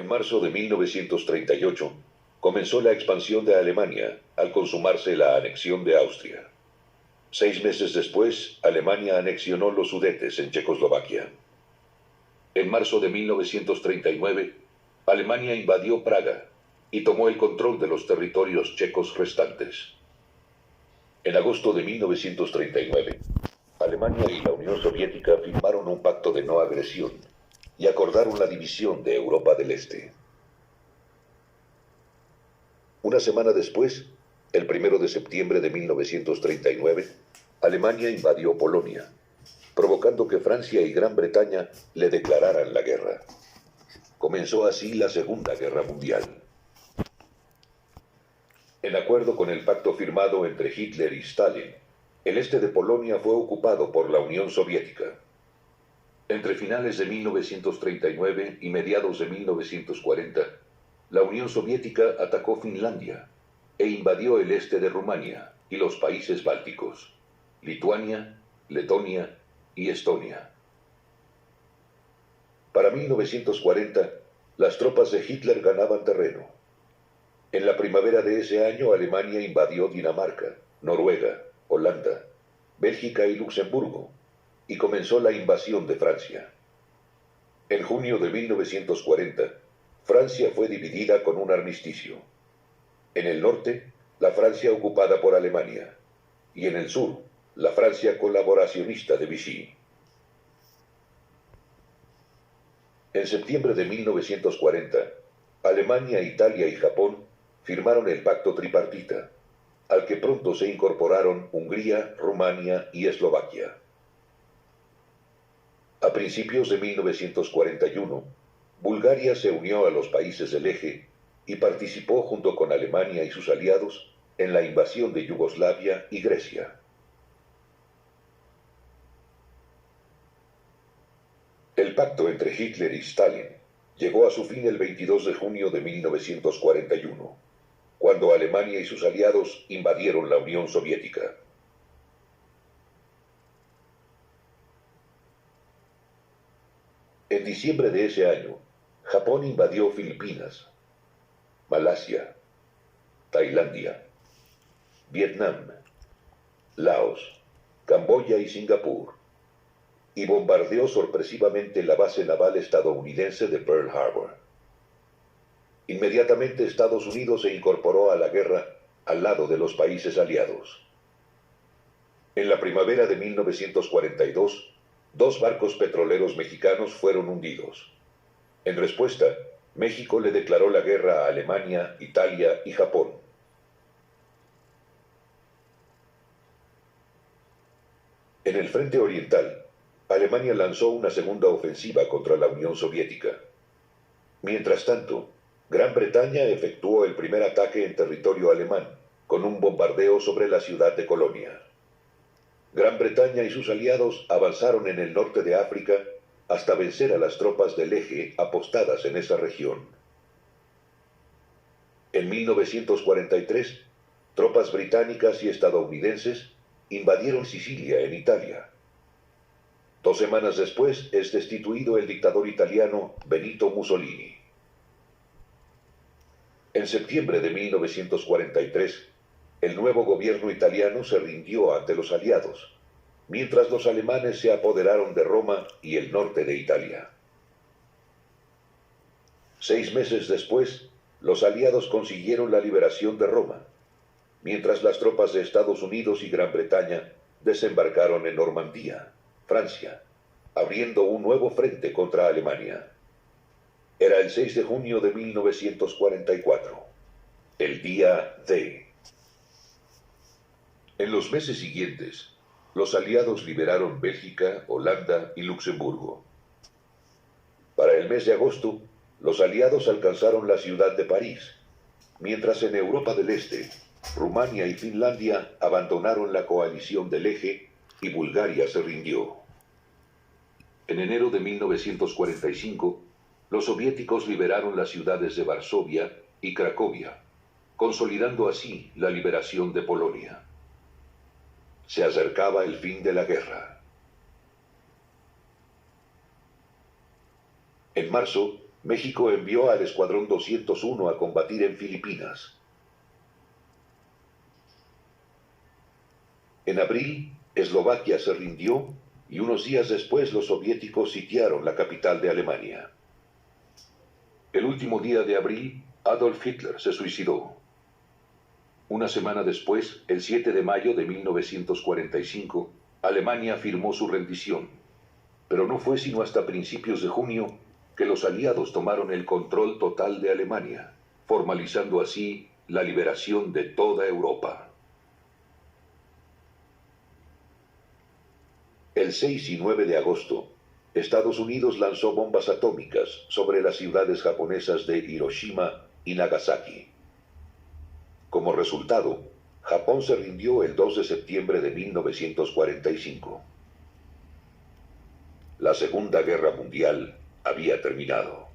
En marzo de 1938 comenzó la expansión de Alemania al consumarse la anexión de Austria. 6 meses después, Alemania anexionó los Sudetes en Checoslovaquia. En marzo de 1939, Alemania invadió Praga y tomó el control de los territorios checos restantes. En agosto de 1939, Alemania y la Unión Soviética firmaron un pacto de no agresión y acordaron la división de Europa del Este. Una semana después, el 1 de septiembre de 1939, Alemania invadió Polonia, provocando que Francia y Gran Bretaña le declararan la guerra. Comenzó así la Segunda Guerra Mundial. En acuerdo con el pacto firmado entre Hitler y Stalin, el este de Polonia fue ocupado por la Unión Soviética. Entre finales de 1939 y mediados de 1940, la Unión Soviética atacó Finlandia e invadió el este de Rumania y los países bálticos, Lituania, Letonia y Estonia. Para 1940, las tropas de Hitler ganaban terreno. En la primavera de ese año, Alemania invadió Dinamarca, Noruega, Holanda, Bélgica y Luxemburgo, y comenzó la invasión de Francia. En junio de 1940, Francia fue dividida con un armisticio. En el norte, la Francia ocupada por Alemania, y en el sur, la Francia colaboracionista de Vichy. En septiembre de 1940, Alemania, Italia y Japón firmaron el pacto tripartita, al que pronto se incorporaron Hungría, Rumania y Eslovaquia. A principios de 1941, Bulgaria se unió a los países del eje y participó junto con Alemania y sus aliados en la invasión de Yugoslavia y Grecia. El pacto entre Hitler y Stalin llegó a su fin el 22 de junio de 1941, cuando Alemania y sus aliados invadieron la Unión Soviética. En diciembre de ese año, Japón invadió Filipinas, Malasia, Tailandia, Vietnam, Laos, Camboya y Singapur, y bombardeó sorpresivamente la base naval estadounidense de Pearl Harbor. Inmediatamente Estados Unidos se incorporó a la guerra al lado de los países aliados. En la primavera de 1942, 2 barcos petroleros mexicanos fueron hundidos. En respuesta, México le declaró la guerra a Alemania, Italia y Japón. En el frente oriental, Alemania lanzó una segunda ofensiva contra la Unión Soviética. Mientras tanto, Gran Bretaña efectuó el primer ataque en territorio alemán, con un bombardeo sobre la ciudad de Colonia. Gran Bretaña y sus aliados avanzaron en el norte de África hasta vencer a las tropas del eje apostadas en esa región. En 1943, tropas británicas y estadounidenses invadieron Sicilia en Italia. 2 semanas después es destituido el dictador italiano Benito Mussolini. En septiembre de 1943, el nuevo gobierno italiano se rindió ante los aliados, mientras los alemanes se apoderaron de Roma y el norte de Italia. 6 meses después, los aliados consiguieron la liberación de Roma, mientras las tropas de Estados Unidos y Gran Bretaña desembarcaron en Normandía, Francia, abriendo un nuevo frente contra Alemania. Era el 6 de junio de 1944, el día D. En los meses siguientes, los aliados liberaron Bélgica, Holanda y Luxemburgo. Para el mes de agosto, los aliados alcanzaron la ciudad de París, mientras en Europa del Este, Rumania y Finlandia abandonaron la coalición del eje y Bulgaria se rindió. En enero de 1945, los soviéticos liberaron las ciudades de Varsovia y Cracovia, consolidando así la liberación de Polonia. Se acercaba el fin de la guerra. En marzo, México envió al Escuadrón 201 a combatir en Filipinas. En abril, Eslovaquia se rindió y unos días después los soviéticos sitiaron la capital de Alemania. El último día de abril, Adolf Hitler se suicidó. Una semana después, el 7 de mayo de 1945, Alemania firmó su rendición, pero no fue sino hasta principios de junio que los aliados tomaron el control total de Alemania, formalizando así la liberación de toda Europa. El 6 y 9 de agosto, Estados Unidos lanzó bombas atómicas sobre las ciudades japonesas de Hiroshima y Nagasaki. Como resultado, Japón se rindió el 2 de septiembre de 1945. La Segunda Guerra Mundial había terminado.